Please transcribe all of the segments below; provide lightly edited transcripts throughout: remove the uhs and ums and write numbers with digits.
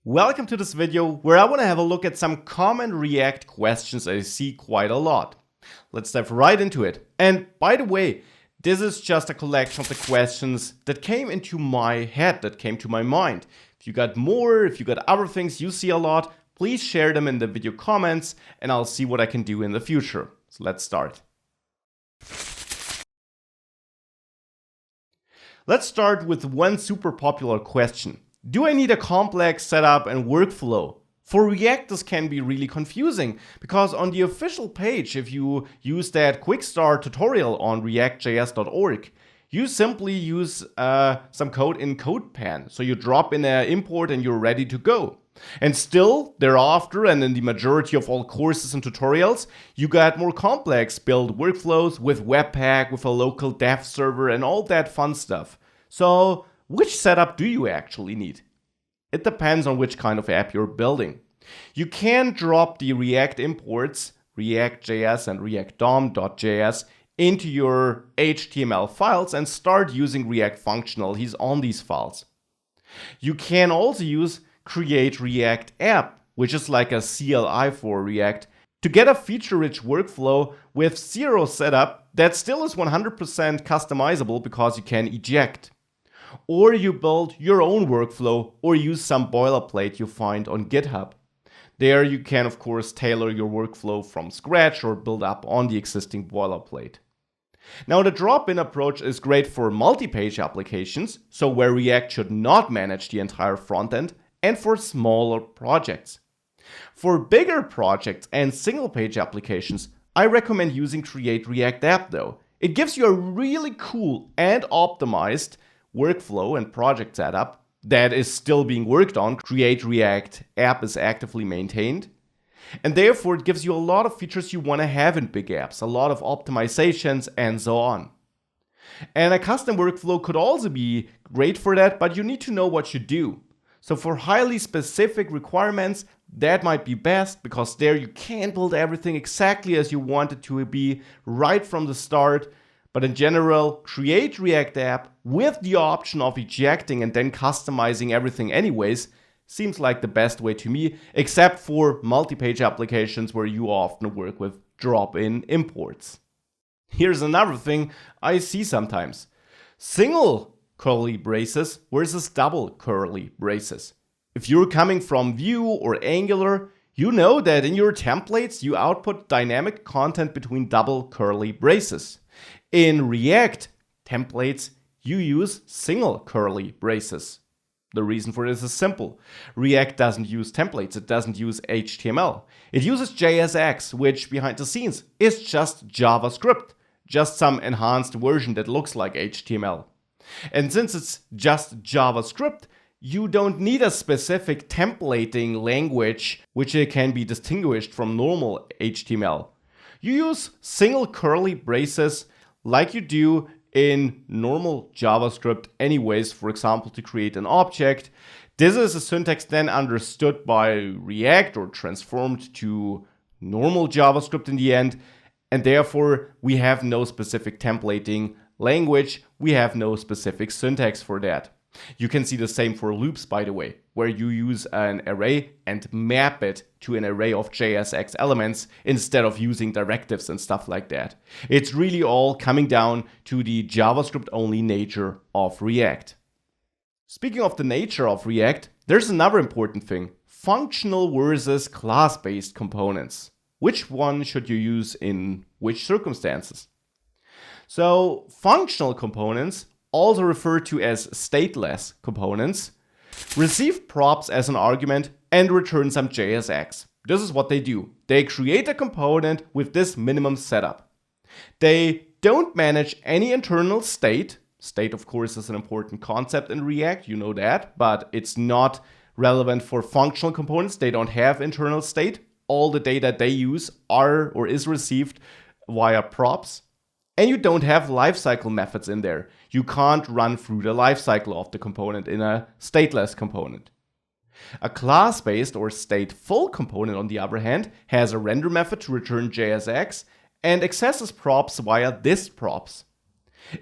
Welcome to this video where I want to have a look at some common React questions I see quite a lot. Let's dive right into it. And by the way, this is just a collection of the questions that came into my head, that came to my mind. If you got more, if you got other things you see a lot, please share them in the video comments and I'll see what I can do in the future. So let's start. Let's start with one super popular question. Do I need a complex setup and workflow? For React, this can be really confusing because on the official page, if you use that quick start tutorial on react.js.org, you simply use some code in CodePen. So you drop in an import and you're ready to go. And still, thereafter, and in the majority of all courses and tutorials, you got more complex build workflows with Webpack, with a local dev server and all that fun stuff. So which setup do you actually need? It depends on which kind of app you're building. You can drop the React imports, react.js and react.dom.js, into your HTML files and start using React functionalities on these files. You can also use create React app, which is like a CLI for React, to get a feature-rich workflow with zero setup that still is 100% customizable because you can eject. Or you build your own workflow or use some boilerplate you find on GitHub. There you can of course tailor your workflow from scratch or build up on the existing boilerplate. Now the drop-in approach is great for multi-page applications, so where React should not manage the entire frontend, and for smaller projects. For bigger projects and single-page applications, I recommend using Create React App though. It gives you a really cool and optimized workflow and project setup that is still being worked on. Create React app is actively maintained. And therefore it gives you a lot of features you want to have in big apps, a lot of optimizations and so on. And a custom workflow could also be great for that, but you need to know what you do. So for highly specific requirements, that might be best because there you can build everything exactly as you want it to be right from the start. But in general, create React app with the option of ejecting and then customizing everything anyways seems like the best way to me, except for multi-page applications where you often work with drop-in imports. Here's another thing I see sometimes. Single curly braces versus double curly braces. If you're coming from Vue or Angular, you know that in your templates you output dynamic content between double curly braces. In React templates, you use single curly braces. The reason for this is simple. React doesn't use templates, it doesn't use HTML. It uses JSX, which behind the scenes is just JavaScript, just some enhanced version that looks like HTML. And since it's just JavaScript, you don't need a specific templating language which can be distinguished from normal HTML. You use single curly braces like you do in normal JavaScript anyways, for example, to create an object. This is a syntax then understood by React or transformed to normal JavaScript in the end, and therefore we have no specific templating language, we have no specific syntax for that. You can see the same for loops, by the way, where you use an array and map it to an array of JSX elements instead of using directives and stuff like that. It's really all coming down to the JavaScript-only nature of React. Speaking of the nature of React, there's another important thing: functional versus class-based components. Which one should you use in which circumstances? So, functional components, also referred to as stateless components, receive props as an argument and return some JSX. This is what they do. They create a component with this minimum setup. They don't manage any internal state. State, of course, is an important concept in React, you know that, but it's not relevant for functional components. They don't have internal state. All the data they use are or is received via props. And you don't have lifecycle methods in there. You can't run through the lifecycle of the component in a stateless component. A class-based or stateful component, on the other hand, has a render method to return JSX and accesses props via this props.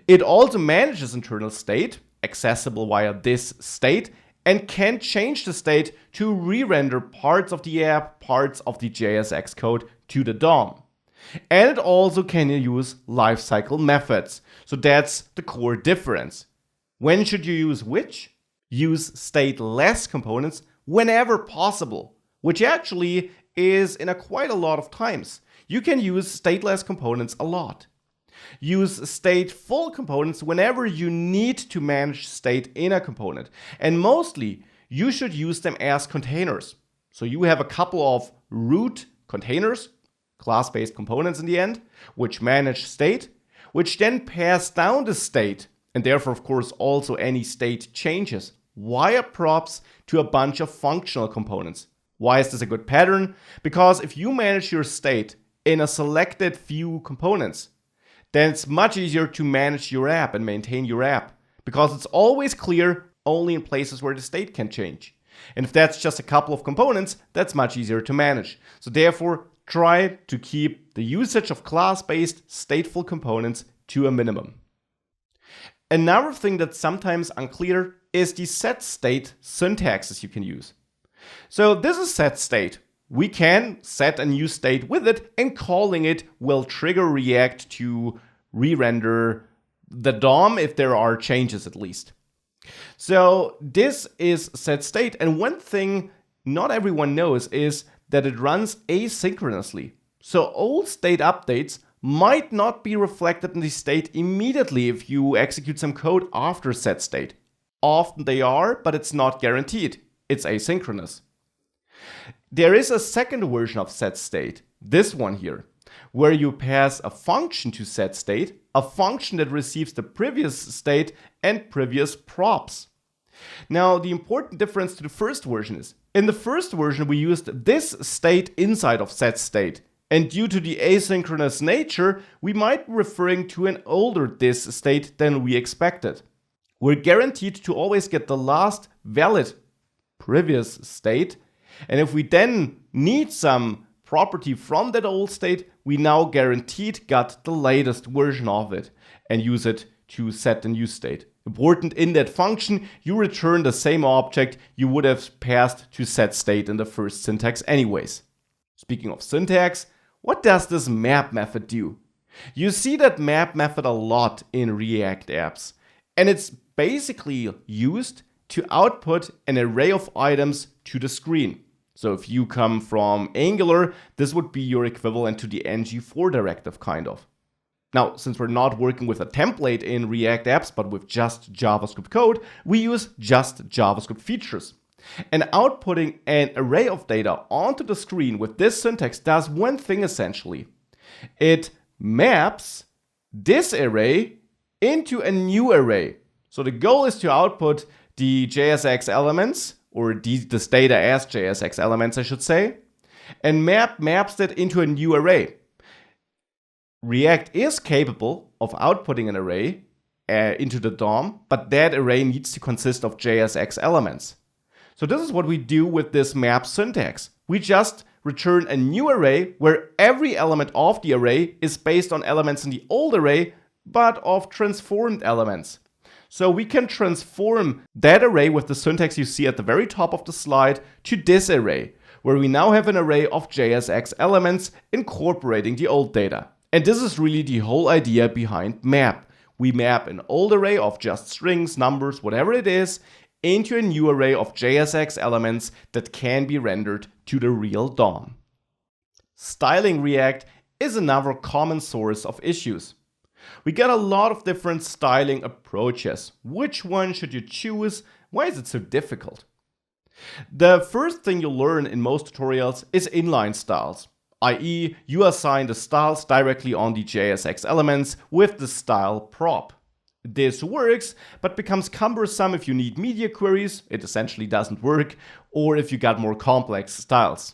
It also manages internal state, accessible via this state, and can change the state to re-render parts of the app, parts of the JSX code to the DOM. And it also can use lifecycle methods. So that's the core difference. When should you use which? Use stateless components whenever possible, which actually is in quite a lot of times. You can use stateless components a lot. Use stateful components whenever you need to manage state in a component. And mostly, you should use them as containers. So you have a couple of root containers, class-based components in the end, which manage state, which then pass down the state, and therefore, of course, also any state changes via props to a bunch of functional components. Why is this a good pattern? Because if you manage your state in a selected few components, then it's much easier to manage your app and maintain your app, because it's always clear only in places where the state can change. And if that's just a couple of components, that's much easier to manage. So therefore, try to keep the usage of class-based stateful components to a minimum. Another thing that's sometimes unclear is the setState syntaxes you can use. So this is setState. We can set a new state with it, and calling it will trigger React to re-render the DOM if there are changes at least. So this is setState, and one thing not everyone knows is that it runs asynchronously. So old state updates might not be reflected in the state immediately if you execute some code after setState. Often they are, but it's not guaranteed. It's asynchronous. There is a second version of setState, this one here, where you pass a function to setState, a function that receives the previous state and previous props. Now, the important difference to the first version is, in the first version we used this state inside of setState, and due to the asynchronous nature, we might be referring to an older this state than we expected. We're guaranteed to always get the last valid previous state, and if we then need some property from that old state, we now guaranteed got the latest version of it and use it to set the new state. Important, in that function, you return the same object you would have passed to setState in the first syntax anyways. Speaking of syntax, what does this map method do? You see that map method a lot in React apps, and it's basically used to output an array of items to the screen. So if you come from Angular, this would be your equivalent to the ng4 directive, kind of. Now, since we're not working with a template in React apps, but with just JavaScript code, we use just JavaScript features. And outputting an array of data onto the screen with this syntax does one thing essentially. It maps this array into a new array. So the goal is to output the JSX elements, or this data as JSX elements, I should say, and maps that into a new array. React is capable of outputting an array into the DOM, but that array needs to consist of JSX elements. So this is what we do with this map syntax. We just return a new array where every element of the array is based on elements in the old array, but of transformed elements. So we can transform that array with the syntax you see at the very top of the slide to this array, where we now have an array of JSX elements incorporating the old data. And this is really the whole idea behind map. We map an old array of just strings, numbers, whatever it is, into a new array of JSX elements that can be rendered to the real DOM. Styling React is another common source of issues. We get a lot of different styling approaches. Which one should you choose? Why is it so difficult? The first thing you'll learn in most tutorials is inline styles, i.e. you assign the styles directly on the JSX elements with the style prop. This works, but becomes cumbersome if you need media queries, it essentially doesn't work, or if you got more complex styles.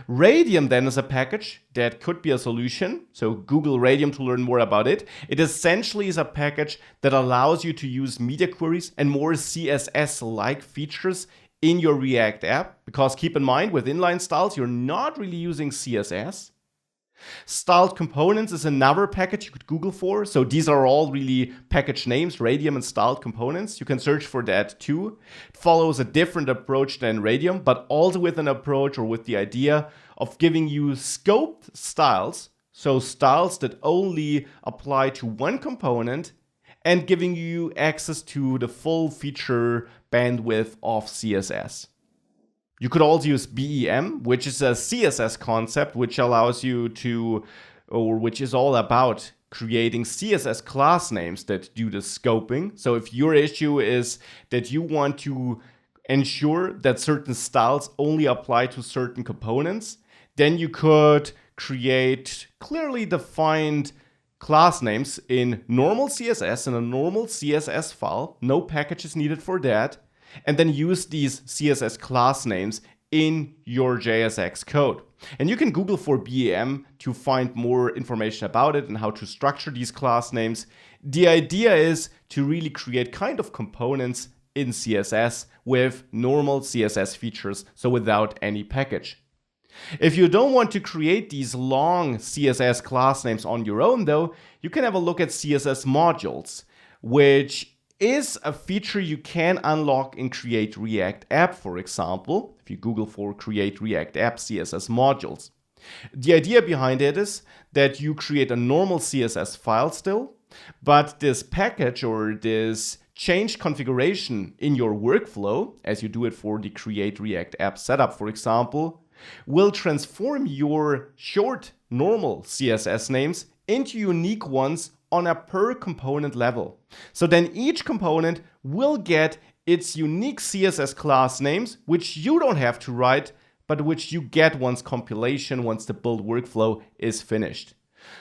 Radium then is a package that could be a solution, so Google Radium to learn more about it. It essentially is a package that allows you to use media queries and more CSS-like features in your React app, because keep in mind, with inline styles, you're not really using CSS. Styled components is another package you could Google for. So these are all really package names, Radium and styled components. You can search for that too. It follows a different approach than Radium, but also with an approach or with the idea of giving you scoped styles. So styles that only apply to one component and giving you access to the full feature bandwidth of CSS. You could also use BEM, which is a CSS concept, which allows you to, or which is all about creating CSS class names that do the scoping. So if your issue is that you want to ensure that certain styles only apply to certain components, then you could create clearly defined class names in normal CSS, in a normal CSS file, no packages needed for that, and then use these CSS class names in your JSX code. And you can Google for BEM to find more information about it and how to structure these class names. The idea is to really create kind of components in CSS with normal CSS features, so without any package. If you don't want to create these long CSS class names on your own though, you can have a look at CSS modules, which is a feature you can unlock in Create React App, for example, if you Google for Create React App CSS modules. The idea behind it is that you create a normal CSS file still, but this package or this changed configuration in your workflow, as you do it for the Create React App setup, for example, will transform your short normal CSS names into unique ones on a per component level. So then each component will get its unique CSS class names, which you don't have to write, but which you get once compilation, once the build workflow is finished.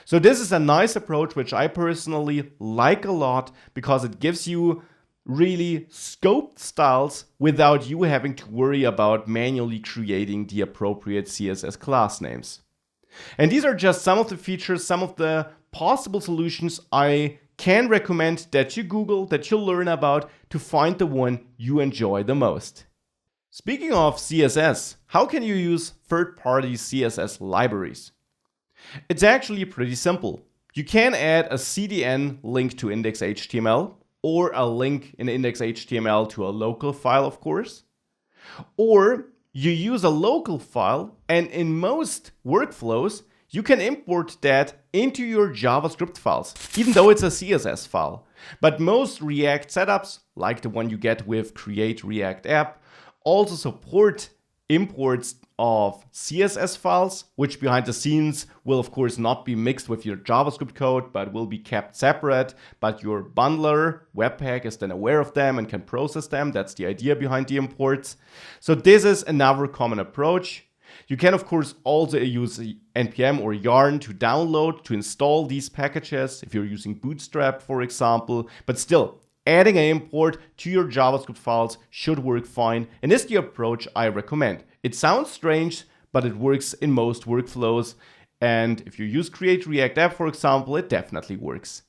So this is a nice approach, which I personally like a lot because it gives you really scoped styles without you having to worry about manually creating the appropriate CSS class names. And these are just some of the features, some of the possible solutions I can recommend that you Google, that you learn about to find the one you enjoy the most. Speaking of CSS, how can you use third-party CSS libraries? It's actually pretty simple. You can add a CDN link to index.html or a link in index.html to a local file, of course. Or you use a local file, and in most workflows, you can import that into your JavaScript files, even though it's a CSS file. But most React setups, like the one you get with Create React App, also support imports of CSS files, which behind the scenes will of course not be mixed with your JavaScript code, but will be kept separate. But your bundler, Webpack, is then aware of them and can process them. That's the idea behind the imports. So this is another common approach. You can of course also use npm or yarn to download, to install these packages if you're using Bootstrap, for example. But still, adding an import to your JavaScript files should work fine, and is the approach I recommend. It sounds strange, but it works in most workflows, and if you use Create React App, for example, it definitely works.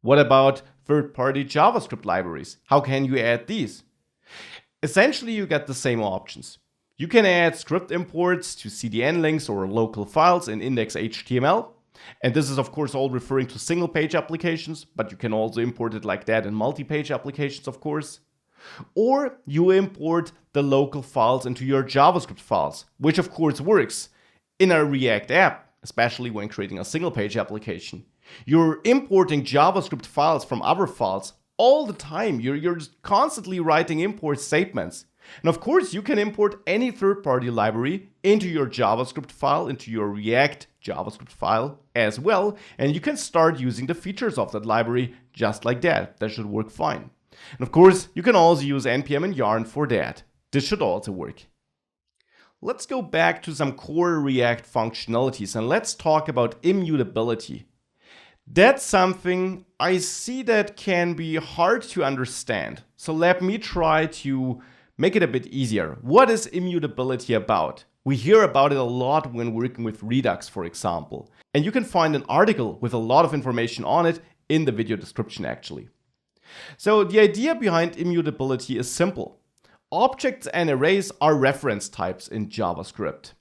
What about third-party JavaScript libraries? How can you add these? Essentially, you get the same options. You can add script imports to CDN links or local files in index.html. And this is of course all referring to single page applications, but you can also import it like that in multi-page applications, of course. Or you import the local files into your JavaScript files, which of course works in a React app, especially when creating a single page application. You're importing JavaScript files from other files all the time. You're constantly writing import statements. And of course, you can import any third-party library into your JavaScript file, into your React JavaScript file as well. And you can start using the features of that library just like that. That should work fine. And of course, you can also use npm and yarn for that. This should also work. Let's go back to some core React functionalities and let's talk about immutability. That's something I see that can be hard to understand. So let me try to make it a bit easier. What is immutability about? We hear about it a lot when working with Redux, for example. And you can find an article with a lot of information on it in the video description, actually. So the idea behind immutability is simple. Objects and arrays are reference types in JavaScript.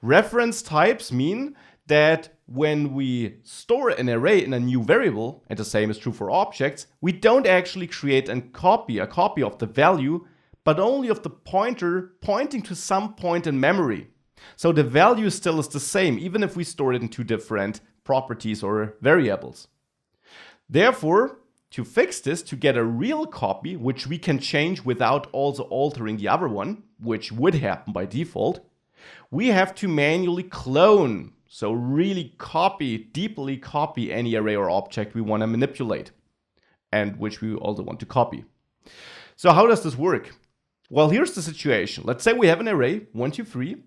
Reference types mean that when we store an array in a new variable, and the same is true for objects, we don't actually create a copy of the value, but only of the pointer pointing to some point in memory. So the value still is the same, even if we store it in two different properties or variables. Therefore, to fix this, to get a real copy, which we can change without also altering the other one, which would happen by default, we have to manually clone. So really deeply copy any array or object we want to manipulate and which we also want to copy. So how does this work? Well, here's the situation. Let's say we have an array, 1, 2, 3,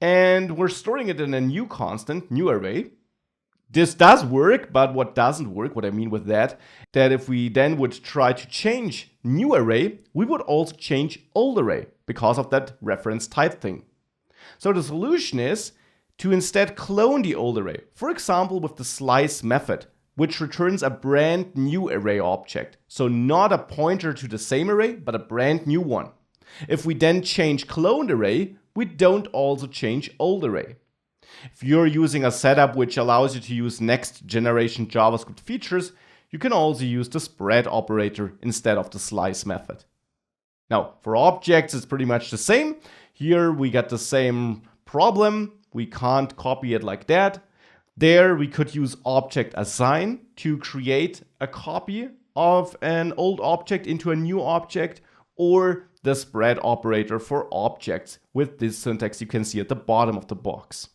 and we're storing it in a new constant, new array. This does work, but what doesn't work, what I mean with that if we then would try to change new array, we would also change old array because of that reference type thing. So the solution is to instead clone the old array, for example with the slice method, which returns a brand new array object. So not a pointer to the same array, but a brand new one. If we then change cloned array, we don't also change old array. If you're using a setup which allows you to use next generation JavaScript features, you can also use the spread operator instead of the slice method. Now, for objects, it's pretty much the same. Here we get the same problem. We can't copy it like that. There we could use object assign to create a copy of an old object into a new object, or the spread operator for objects with this syntax you can see at the bottom of the box.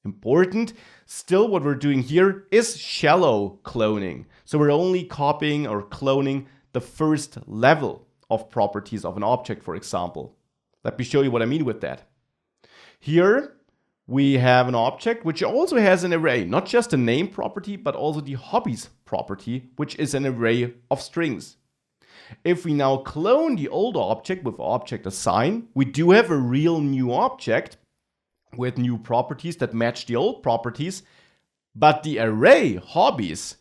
Important, still what we're doing here is shallow cloning. So we're only copying or cloning the first level of properties of an object, for example. Let me show you what I mean with that. Here we have an object which also has an array, not just a name property, but also the hobbies property, which is an array of strings. If we now clone the old object with object assign, we do have a real new object with new properties that match the old properties, but the array hobbies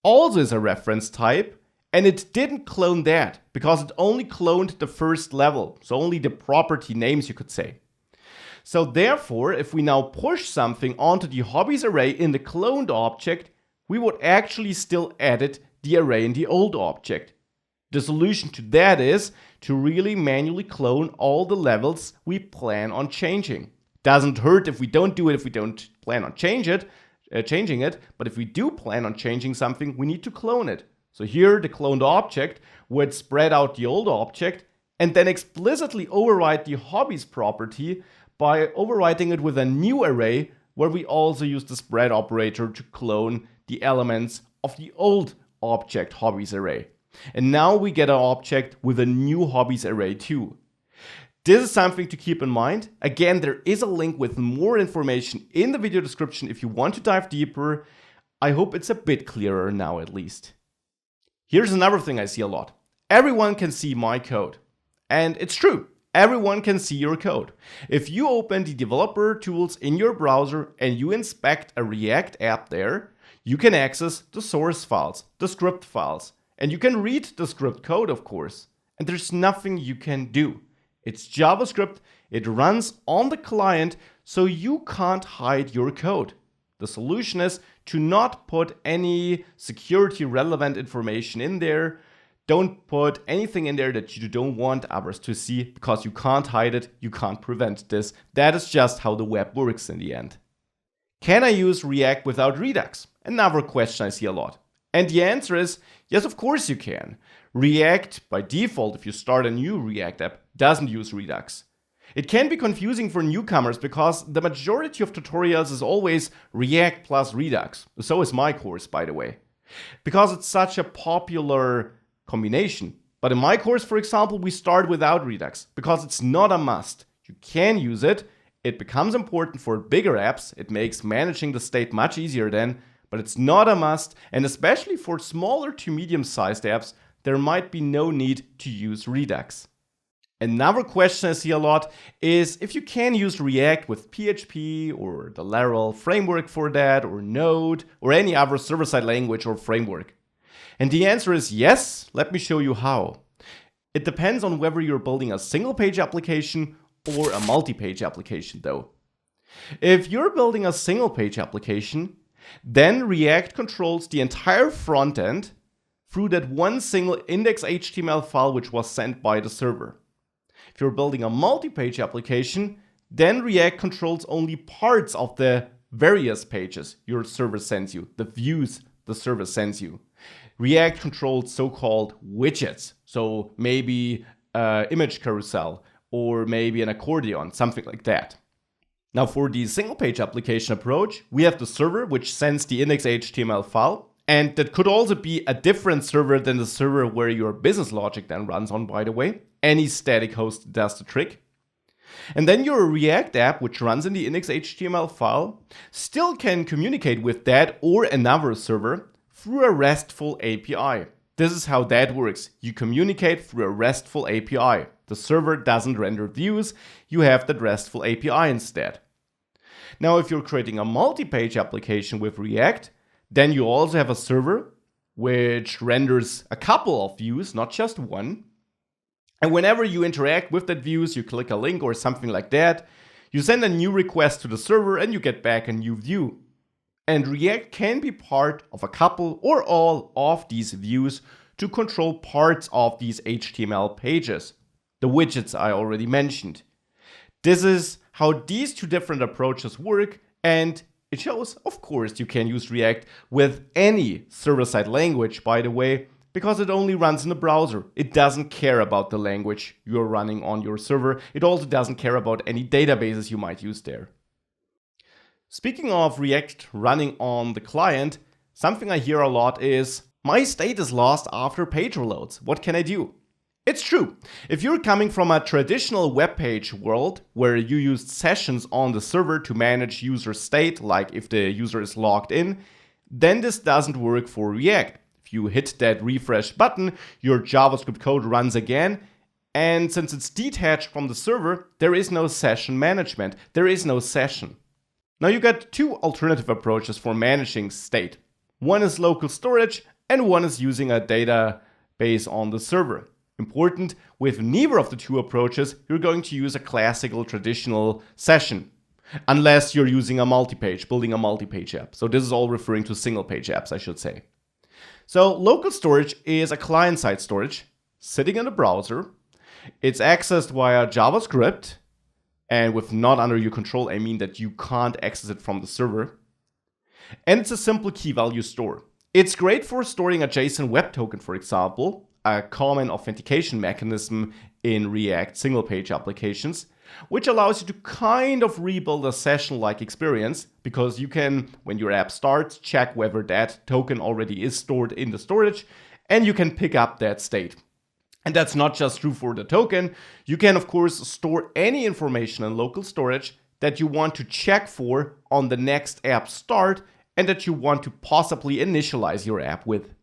also is a reference type, and it didn't clone that because it only cloned the first level, so only the property names, you could say. So therefore, if we now push something onto the hobbies array in the cloned object, we would actually still edit the array in the old object. The solution to that is to really manually clone all the levels we plan on changing. Doesn't hurt if we don't do it, if we don't plan on changing it, but if we do plan on changing something, we need to clone it. So here the cloned object would spread out the old object and then explicitly override the hobbies property by overwriting it with a new array where we also use the spread operator to clone the elements of the old object hobbies array. And now we get an object with a new hobbies array too. This is something to keep in mind. Again, there is a link with more information in the video description if you want to dive deeper. I hope it's a bit clearer now at least. Here's another thing I see a lot. Everyone can see my code. And it's true. Everyone can see your code. If you open the developer tools in your browser and you inspect a React app there, you can access the source files, the script files, and you can read the script code, of course. And there's nothing you can do. It's JavaScript, it runs on the client, so you can't hide your code. The solution is to not put any security relevant information in there. Don't put anything in there that you don't want others to see because you can't hide it, you can't prevent this. That is just how the web works in the end. Can I use React without Redux? Another question I see a lot. And the answer is yes, of course you can. React, by default, if you start a new React app, doesn't use Redux. It can be confusing for newcomers because the majority of tutorials is always React plus Redux. So is my course, by the way. Because it's such a popular combination. But in my course, for example, we start without Redux because it's not a must. You can use it. It becomes important for bigger apps. It makes managing the state much easier then, but it's not a must. And especially for smaller to medium-sized apps, there might be no need to use Redux. Another question I see a lot is if you can use React with PHP or the Laravel framework for that, or Node, or any other server-side language or framework. And the answer is yes. Let me show you how. It depends on whether you're building a single-page application or a multi-page application though. If you're building a single page application, then React controls the entire front end through that one single index.html file which was sent by the server. If you're building a multi-page application, then React controls only parts of the various pages your server sends you, the views the server sends you. React controls so-called widgets, so maybe an image carousel or maybe an accordion, something like that. Now for the single page application approach, we have the server which sends the index.html file, and that could also be a different server than the server where your business logic then runs on, by the way. Any static host does the trick. And then your React app, which runs in the index.html file, still can communicate with that or another server through a RESTful API. This is how that works. You communicate through a RESTful API. The server doesn't render views, you have that RESTful API instead. Now, if you're creating a multi-page application with React, then you also have a server which renders a couple of views, not just one. And whenever you interact with that views, you click a link or something like that, you send a new request to the server and you get back a new view. And React can be part of a couple or all of these views to control parts of these HTML pages, the widgets I already mentioned. This is how these two different approaches work, and it shows, of course, you can use React with any server-side language, by the way, because it only runs in the browser. It doesn't care about the language you're running on your server. It also doesn't care about any databases you might use there. Speaking of React running on the client, something I hear a lot is, my state is lost after page reloads. What can I do? It's true. If you're coming from a traditional web page world where you used sessions on the server to manage user state, like if the user is logged in, then this doesn't work for React. If you hit that refresh button, your JavaScript code runs again, and since it's detached from the server, there is no session management. There is no session. Now you got two alternative approaches for managing state. One is local storage and one is using a database on the server. Important, with neither of the two approaches, you're going to use a classical traditional session. Unless you're using a multi-page, building a multi-page app. So this is all referring to single page apps, I should say. So local storage is a client-side storage sitting in the browser. It's accessed via JavaScript. And with not under your control, I mean that you can't access it from the server. And it's a simple key value store. It's great for storing a JSON web token, for example, a common authentication mechanism in React single page applications, which allows you to kind of rebuild a session-like experience, because you can, when your app starts, check whether that token already is stored in the storage, and you can pick up that state. And that's not just true for the token. You can, of course, store any information in local storage that you want to check for on the next app start and that you want to possibly initialize your app with.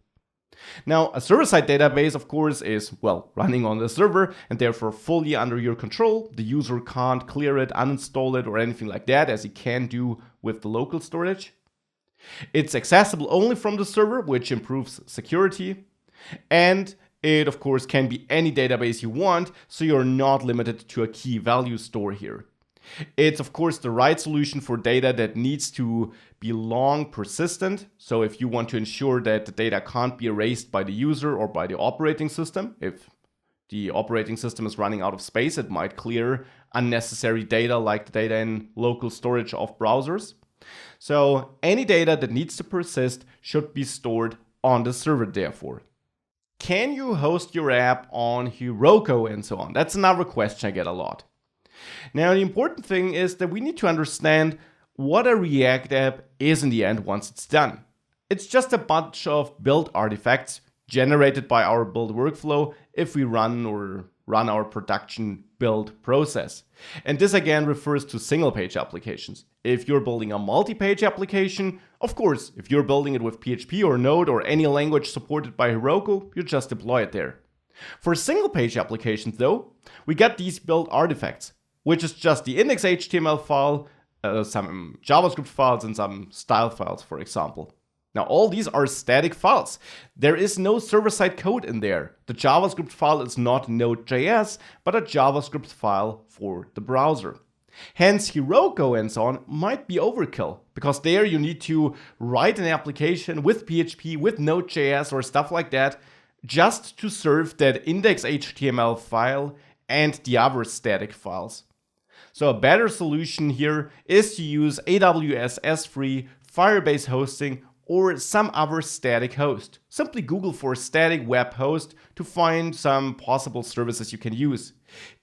Now, a server-side database, of course, is, well, running on the server and therefore fully under your control. The user can't clear it, uninstall it, or anything like that, as he can do with the local storage. It's accessible only from the server, which improves security. And it, of course, can be any database you want, so you're not limited to a key value store here. It's, of course, the right solution for data that needs to be long persistent. So if you want to ensure that the data can't be erased by the user or by the operating system, if the operating system is running out of space, it might clear unnecessary data like the data in local storage of browsers. So any data that needs to persist should be stored on the server, therefore. Can you host your app on Heroku and so on? That's another question I get a lot. Now, the important thing is that we need to understand what a React app is in the end once it's done. It's just a bunch of build artifacts generated by our build workflow if we run our production build process. And this again refers to single page applications. If you're building a multi-page application, of course, if you're building it with PHP or Node or any language supported by Heroku, you just deploy it there. For single page applications though, we get these build artifacts, which is just the index.html file, some JavaScript files and some style files, for example. Now, all these are static files. There is no server-side code in there. The JavaScript file is not Node.js, but a JavaScript file for the browser. Hence, Heroku and so on might be overkill, because there you need to write an application with PHP, with Node.js or stuff like that, just to serve that index.html file and the other static files. So a better solution here is to use AWS S3, Firebase hosting, or some other static host. Simply Google for static web host to find some possible services you can use.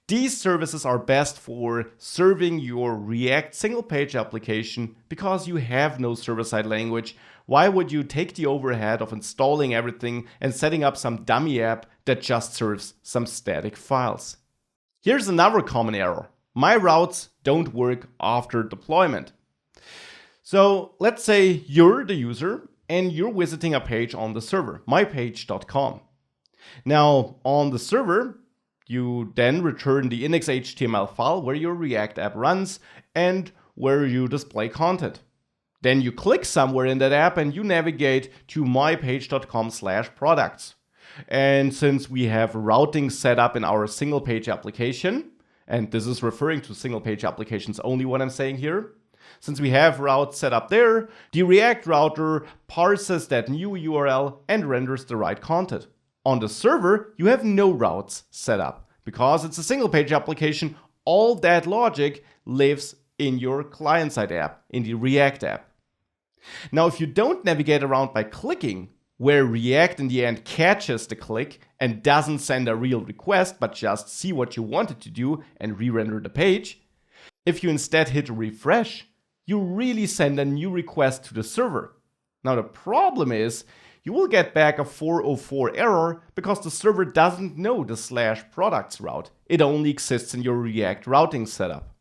These services are best for serving your React single page application because you have no server-side language. Why would you take the overhead of installing everything and setting up some dummy app that just serves some static files? Here's another common error. My routes don't work after deployment. So let's say you're the user and you're visiting a page on the server, mypage.com. Now on the server, you then return the index.html file where your React app runs and where you display content. Then you click somewhere in that app and you navigate to mypage.com/products. And since we have routing set up in our single page application, and this is referring to single page applications only what I'm saying here, since we have routes set up there, the React router parses that new URL and renders the right content. On the server, you have no routes set up. Because it's a single page application, all that logic lives in your client-side app, in the React app. Now, if you don't navigate around by clicking, where React in the end catches the click and doesn't send a real request, but just see what you wanted to do and re-render the page, if you instead hit refresh, you really send a new request to the server. Now the problem is, you will get back a 404 error because the server doesn't know the /products route. It only exists in your React routing setup.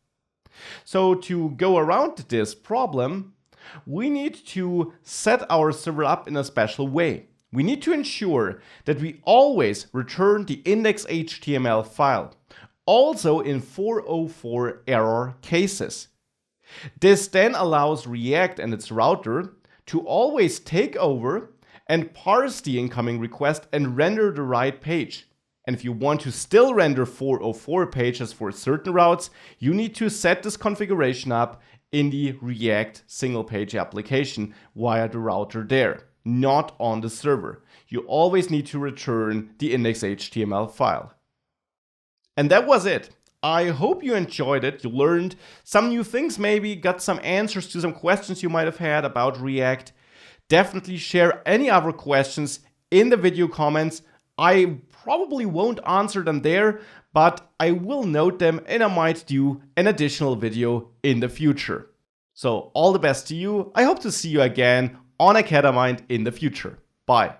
So to go around this problem, we need to set our server up in a special way. We need to ensure that we always return the index.html file, also in 404 error cases. This then allows React and its router to always take over and parse the incoming request and render the right page. And if you want to still render 404 pages for certain routes, you need to set this configuration up in the React single page application via the router there, not on the server. You always need to return the index.html file. And that was it. I hope you enjoyed it. You learned some new things, maybe got some answers to some questions you might have had about React. Definitely share any other questions in the video comments. I probably won't answer them there, but I will note them and I might do an additional video in the future. So all the best to you. I hope to see you again on Academind in the future. Bye.